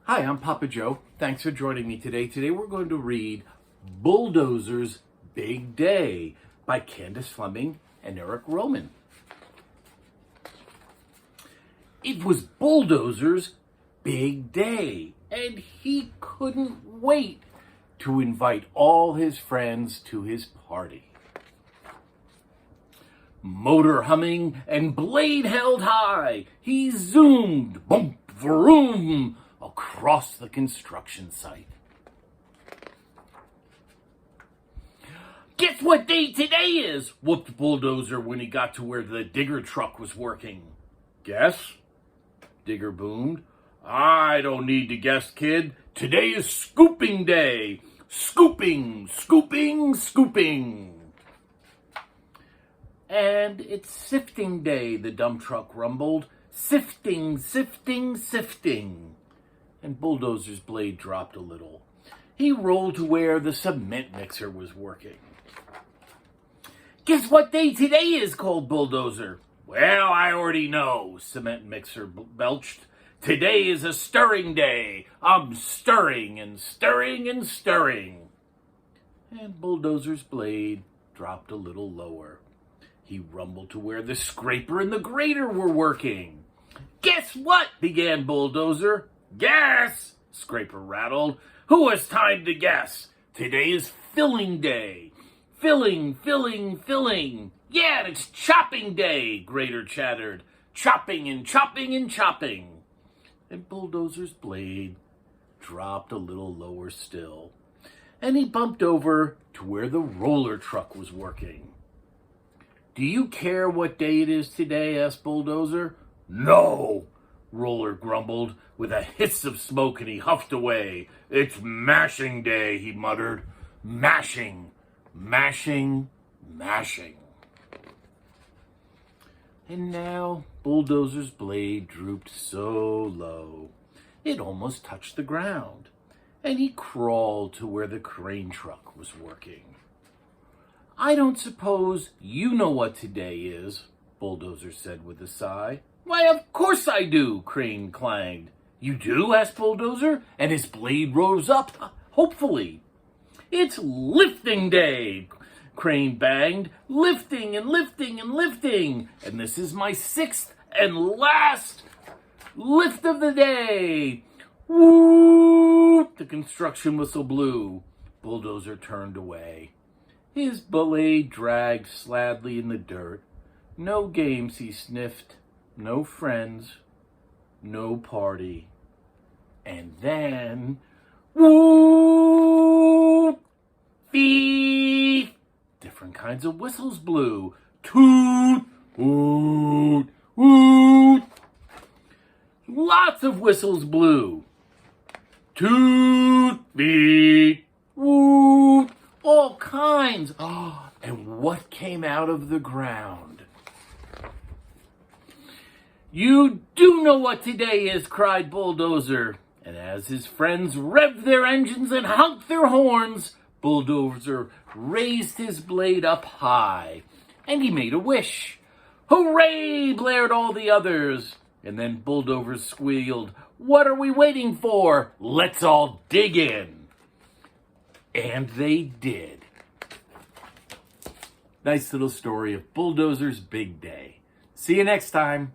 Hi, I'm Papa Joe. Thanks for joining me today. Today we're going to read Bulldozer's Big Day by Candace Fleming and Eric Roman. It was Bulldozer's big day, and he couldn't wait to invite all his friends to his party. Motor humming and blade held high, he zoomed, bump, vroom, across the construction site. Guess what day today is? Whooped Bulldozer when he got to where the digger truck was working. Guess? Digger boomed. I don't need to guess, kid. Today is scooping day. Scooping, scooping, scooping. And it's sifting day, the dump truck rumbled. Sifting, sifting, sifting. And Bulldozer's blade dropped a little. He rolled to where the cement mixer was working. Guess what day today is, called Bulldozer. Well, I already know, cement mixer belched. Today is a stirring day. I'm stirring and stirring and stirring. And Bulldozer's blade dropped a little lower. He rumbled to where the scraper and the grater were working. Guess what? Began Bulldozer. Guess, Scraper rattled. Who has time to guess? Today is filling day. Filling, filling, filling. Yeah, and it's chopping day, Grater chattered. Chopping and chopping and chopping. And Bulldozer's blade dropped a little lower still. And he bumped over to where the roller truck was working. Do you care what day it is today? Asked Bulldozer. No, Roller grumbled with a hiss of smoke, and he huffed away. It's mashing day, he muttered. Mashing, mashing, mashing. And now Bulldozer's blade drooped so low, it almost touched the ground, and he crawled to where the crane truck was working. I don't suppose you know what today is, Bulldozer said with a sigh. Why, of course I do, Crane clanged. You do? Asked Bulldozer, and his blade rose up, hopefully. It's lifting day, Crane banged. Lifting and lifting and lifting. And this is my sixth and last lift of the day. Woo! The construction whistle blew. Bulldozer turned away. His blade dragged sadly in the dirt. No games, he sniffed. No friends. No party. And then, woo! Beep! Different kinds of whistles blew. Toot! Woot! Woot! Lots of whistles blew. Toot! Beep! Woot! All kinds. Oh, and what came out of the ground? You do know what today is, cried Bulldozer. And as his friends revved their engines and honked their horns, Bulldozer raised his blade up high, and he made a wish. Hooray! Blared all the others. And then Bulldozer squealed, What are we waiting for? Let's all dig in. And they did. Nice little story of Bulldozer's big day. See you next time.